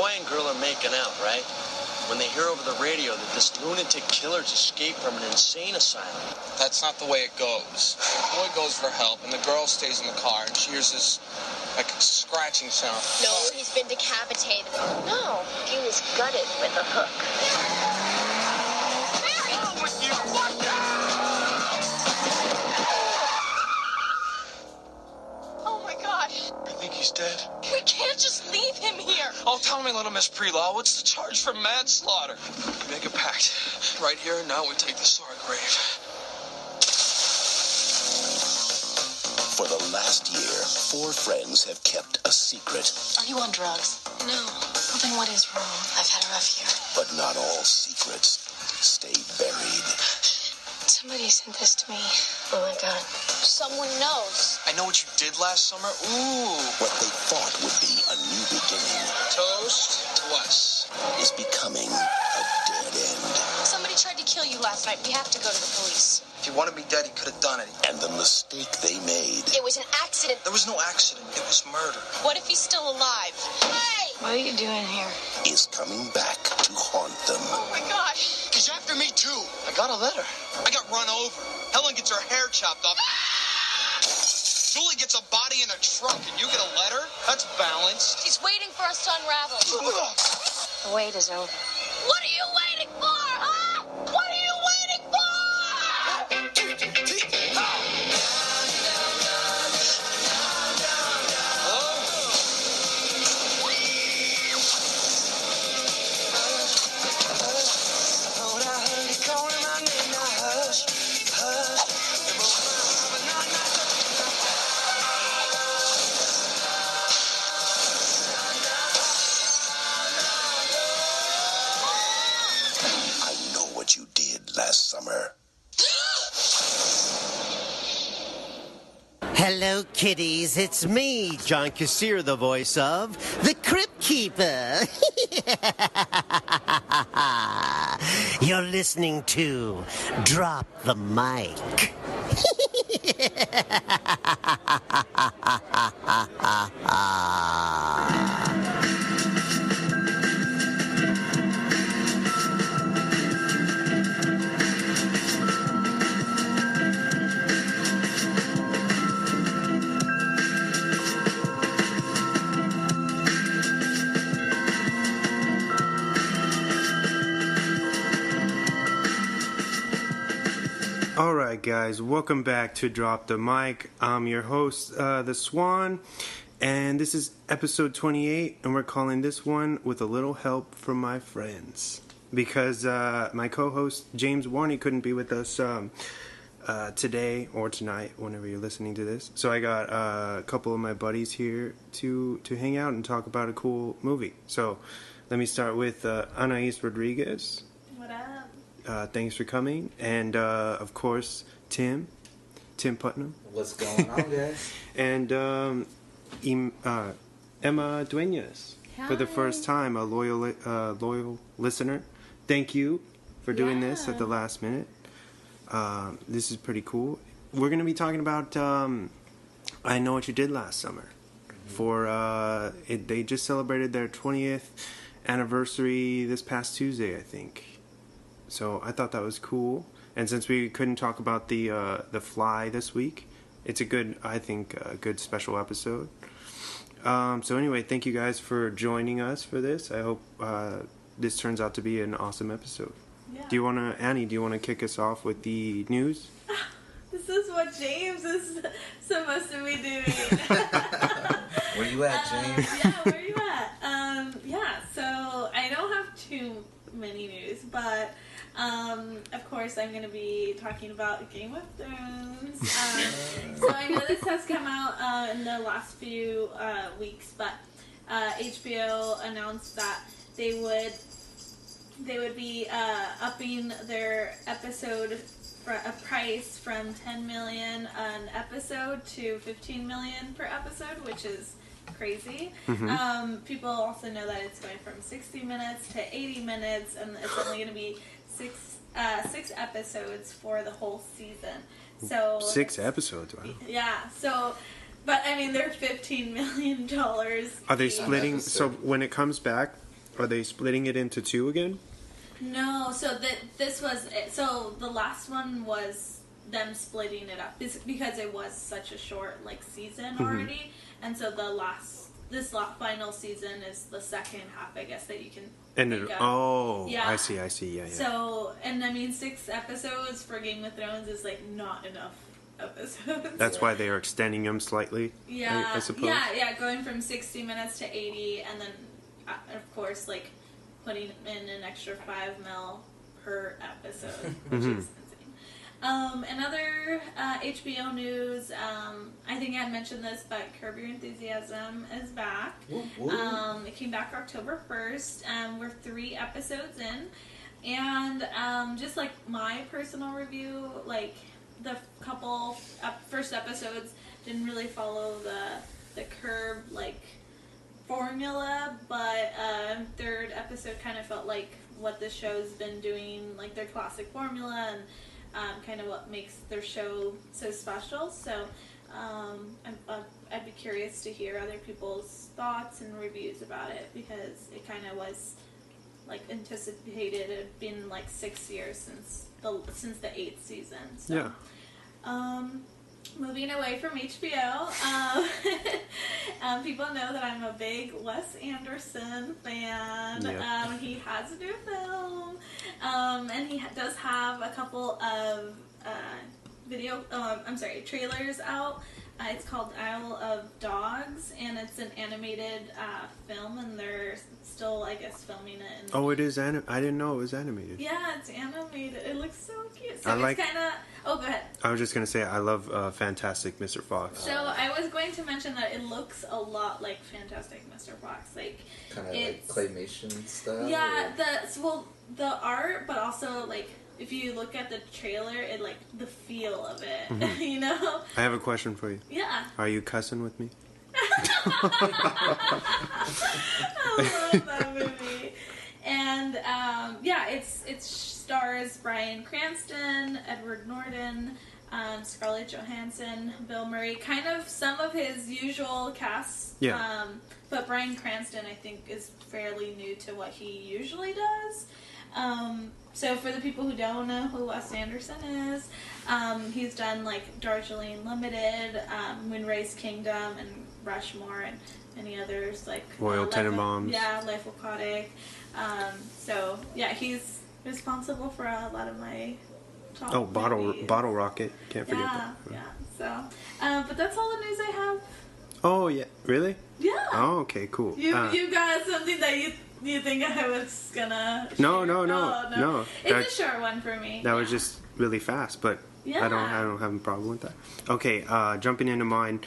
boy and girl are making out, right? When they hear over the radio that this lunatic killer's escaped from an insane asylum. That's not the way it goes. The boy goes for help, and the girl stays in the car, and she hears this, like, scratching sound. No, he's been decapitated. No, he was gutted with a hook. Oh, my gosh. I think he's dead. We can't just leave him here. Oh, tell me, little Miss Prelaw, what's the charge for manslaughter? We make a pact. Right here and now we take this to our grave. For the last year, 4 friends have kept a secret. Are you on drugs? No. Well, then what is wrong? I've had a rough year. But not all secrets stay buried. Somebody sent this to me. Oh, my God. Someone knows. I know what you did last summer. Ooh. What they thought would be a new beginning Toast to us. is becoming a dead end. Somebody tried to kill you last night. We have to go to the police. If he wanted me dead, he could have done it. And the mistake they made It was an accident. There was no accident. It was murder. What if he's still alive? Hey! What are you doing here? is coming back to haunt them. Oh, my gosh. He's after me, too. I got a letter. I got run over. Helen gets her hair chopped off. Julie gets a body in a trunk, and you get a letter? That's balanced. He's waiting for us to unravel. The wait is over. What are you waiting for, huh? What are you waiting for? You did last summer. Hello, kiddies. It's me, John Kassir, the voice of the Crypt Keeper. You're listening to Drop the Mic. Alright guys, welcome back to Drop the Mic. I'm your host, The Swan, and this is episode 28, and we're calling this one With a Little Help from My Friends. Because my co-host, James Warney, couldn't be with us today or tonight, whenever you're listening to this. So I got a couple of my buddies here to hang out and talk about a cool movie. So let me start with Anais Rodriguez. What up? Thanks for coming. And, of course, Tim Putnam. What's going on, guys? And Emma Duenas. Hi. For the first time, a loyal listener. Thank you for doing this at the last minute. This is pretty cool. We're going to be talking about I Know What You Did Last Summer. For they just celebrated their 20th anniversary this past Tuesday, I think. So I thought that was cool. And since we couldn't talk about the Fly this week, it's a good, I think, a good special episode. So anyway, thank you guys for joining us for this. I hope this turns out to be an awesome episode. Yeah. Annie, do you want to kick us off with the news? This is what James is supposed to be doing. Where you at, James? Where you at? So I don't have too many news, but of course I'm going to be talking about Game of Thrones. So I know this has come out in the last few weeks, but HBO announced that they would be upping their episode price from $10 million an episode to $15 million per episode, which is crazy. Mm-hmm. People also know that it's going from 60 minutes to 80 minutes, and it's only going to be six episodes for the whole season. So 6 episodes, wow. Yeah. So, but I mean, they're $15 million. Are they splitting? So when it comes back, Are they splitting it into 2 again? No, so the last one was them splitting it up because it was such a short season already, and so this final season is the second half, I guess, that you can. Yeah. I see. Yeah. So, and I mean, 6 episodes for Game of Thrones is not enough episodes. That's why they are extending them slightly. Yeah, I suppose. Yeah, going from 60 minutes to 80, and then of course putting in an extra 5 mil per episode, which is insane. Another HBO news, I think I mentioned this, but Curb Your Enthusiasm is back. It came back October 1st. We're 3 episodes in. And just my personal review, the couple first episodes didn't really follow the Curb formula, but third episode kind of felt like what the show's been doing, their classic formula, and kind of what makes their show so special. So I'd be curious to hear other people's thoughts and reviews about it, because it kind of was anticipated. It had been 6 years since the 8th season. So. Yeah. Moving away from HBO, people know that I'm a big Wes Anderson fan. Yep. He has a new film, and he does have a couple of trailers out. It's called Isle of Dogs, and it's an animated film, and they're still, I guess, filming it. Oh, it is I didn't know it was animated. Yeah, it's animated. It looks so cute. So I it's kind of... Oh, go ahead. I was just going to say, I love Fantastic Mr. Fox. So I was going to mention that it looks a lot like Fantastic Mr. Fox. Kind of claymation style? Yeah, the art, but also, if you look at the trailer, it the feel of it, you know? I have a question for you. Yeah. Are you cussing with me? I love that movie. And it stars Bryan Cranston, Edward Norton, Scarlett Johansson, Bill Murray, kind of some of his usual casts. Yeah. But Bryan Cranston, I think, is fairly new to what he usually does. So for the people who don't know who Wes Anderson is, he's done Darjeeling Limited, Moonrise Kingdom, and Rushmore, and any others Royal Tenenbaums. Yeah, Life Aquatic. So yeah, he's responsible for a lot of my top movies. Bottle Rocket. Can't forget that. Yeah. So, but that's all the news I have. Oh yeah, really? Yeah. Oh, okay, cool. You got something that you think I was gonna share? No. It's a short one for me. That was just really fast, but yeah. I don't have a problem with that. Okay, jumping into mine,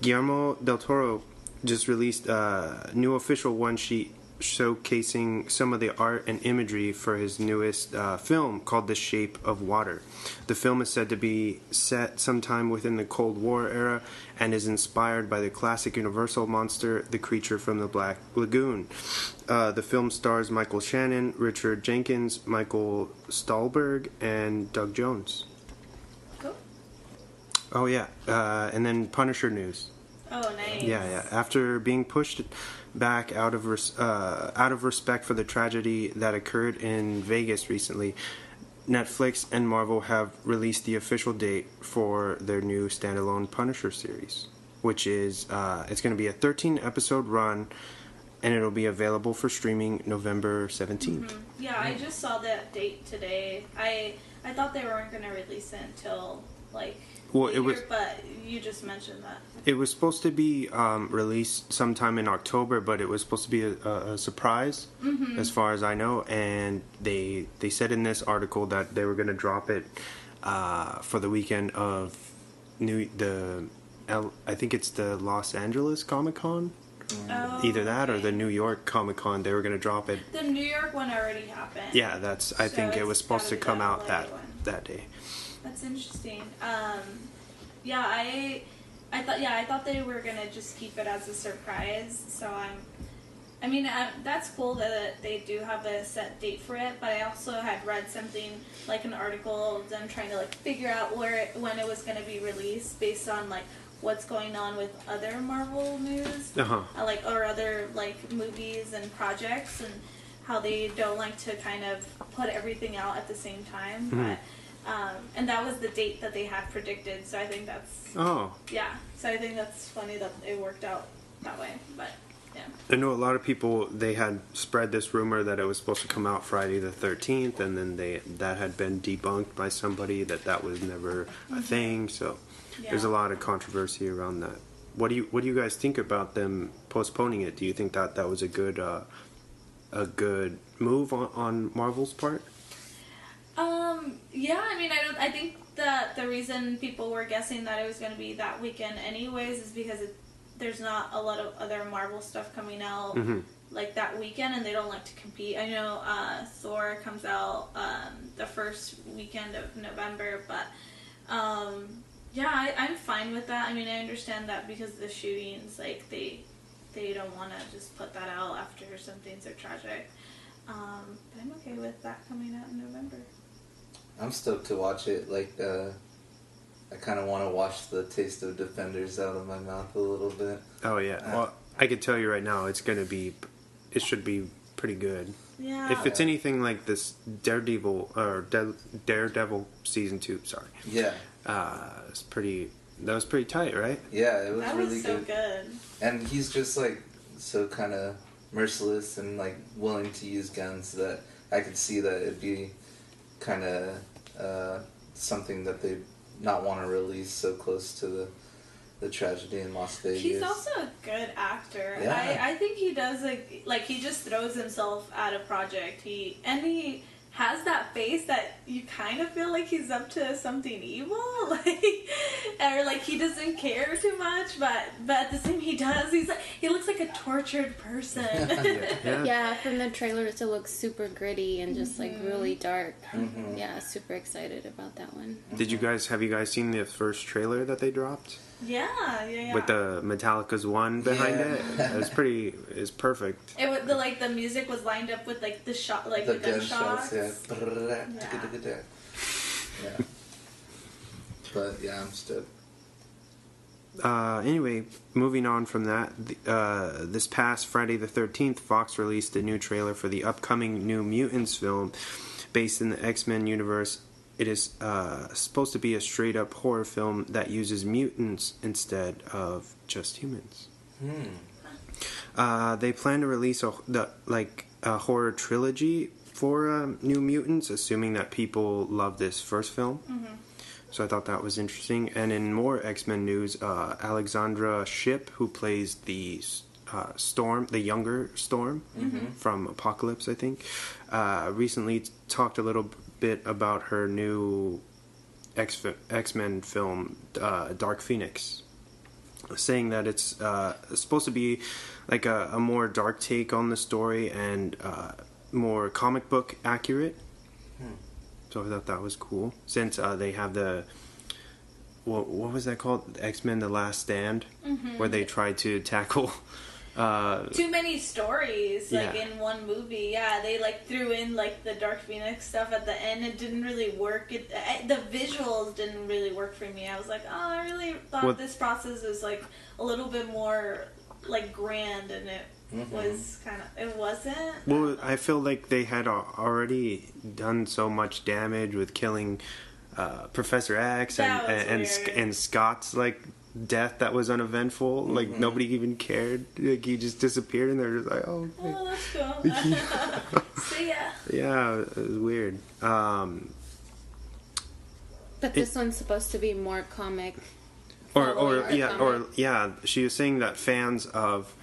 Guillermo del Toro just released a new official one-sheet showcasing some of the art and imagery for his newest film called The Shape of Water. The film is said to be set sometime within the Cold War era and is inspired by the classic Universal monster, the creature from the Black Lagoon. The film stars Michael Shannon, Richard Jenkins, Michael Stahlberg, and Doug Jones. Cool. Oh yeah, and then Punisher news. Oh, nice. Yeah. After being pushed back out of respect for the tragedy that occurred in Vegas recently, Netflix and Marvel have released the official date for their new standalone Punisher series, which is it's going to be a 13-episode run, and it'll be available for streaming November 17th. Mm-hmm. Yeah, I just saw that date today. I thought they weren't going to release it until but you just mentioned that. It was supposed to be released sometime in October, but it was supposed to be a surprise, as far as I know. And they said in this article that they were going to drop it for the weekend of I think it's the Los Angeles Comic-Con. Oh, Either that or the New York Comic-Con. They were going to drop it. The New York one already happened. Yeah, I think it was supposed to come out that day. That's interesting. I thought they were gonna just keep it as a surprise. So that's cool that they do have a set date for it. But I also had read something an article of them trying to figure out when it was gonna be released based on what's going on with other Marvel news, like or other like movies and projects, and how they don't like to kind of put everything out at the same time. But and that was the date that they had predicted. So I think that's So I think that's funny that it worked out that way. But yeah, I know a lot of people, they had spread this rumor that it was supposed to come out Friday the 13th, and then that had been debunked by somebody that was never a thing. So there's a lot of controversy around that. What do you guys think about them postponing it? Do you think that was a good move on Marvel's part? Yeah, I mean, I think that the reason people were guessing that it was going to be that weekend anyways is because there's not a lot of other Marvel stuff coming out like that weekend, and they don't like to compete. I know Thor comes out the first weekend of November, but yeah, I'm fine with that. I mean, I understand that because of the shootings, like they don't want to just put that out after something so tragic. But I'm okay with that coming out in November. I'm stoked to watch it. Like, I kind of want to wash the taste of Defenders out of my mouth a little bit. Oh yeah. Well, I can tell you right now, it should be pretty good. Yeah. If it's anything like this Daredevil season 2, sorry. Yeah. That was pretty tight, right? Yeah, it was that really was so good. And he's just like so kind of merciless and like willing to use guns that I could see that it'd be kind of something that they not want to release so close to the tragedy in Las Vegas. He's also a good actor. Yeah. I think he does like he just throws himself at a project. He has that face that you kind of feel like he's up to something evil, like, or like he doesn't care too much, but at the same he does. He looks like a tortured person. Yeah, from the trailers it looks super gritty and just like really dark. Yeah, super excited about that one. Have you guys seen the first trailer that they dropped? Yeah. With the Metallica's One behind it, it's perfect. It was the music was lined up with like the shot, like the gunshots. Yeah. But yeah, I'm stoked. Anyway, moving on from that, this past Friday the 13th, Fox released a new trailer for the upcoming New Mutants film based in the X-Men universe. It is supposed to be a straight-up horror film that uses mutants instead of just humans. They plan to release a horror trilogy for New Mutants, assuming that people love this first film. So I thought that was interesting. And in more X-Men news, Alexandra Shipp, who plays the Storm, the younger Storm from Apocalypse, I think, recently talked a little bit about her new X-Men film, Dark Phoenix, saying that it's supposed to be like a more dark take on the story and more comic book accurate. So I thought that was cool, since they have the what was that called, X-Men The Last Stand, where they tried to tackle too many stories in one movie. Yeah, they threw in the Dark Phoenix stuff at the end. It didn't really work. The visuals didn't really work for me. I was like, oh, I really thought this process was a little bit more grand, and it was it wasn't. Well, I feel like they had already done so much damage with killing Professor X and Scott's death that was uneventful. Nobody even cared. He just disappeared, and they're just like, oh, that's cool. See ya. Yeah, it was weird. But this one's supposed to be more comic. She was saying that fans of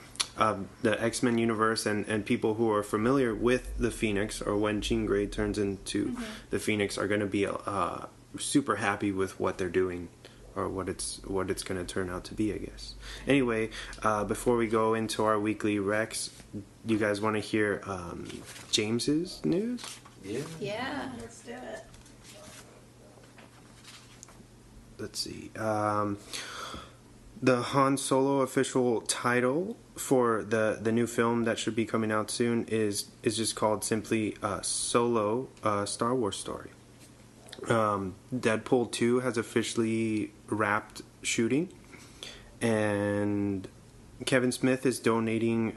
the X-Men universe and people who are familiar with the Phoenix, or when Jean Grey turns into the Phoenix, are going to be super happy with what they're doing, or what it's going to turn out to be, I guess. Anyway, before we go into our weekly Rex, you guys want to hear James's news? Yeah, let's do it. Let's see. The Han Solo official title for the new film that should be coming out soon is just called simply Solo, Star Wars Story. Deadpool 2 has officially wrapped shooting, and Kevin Smith is donating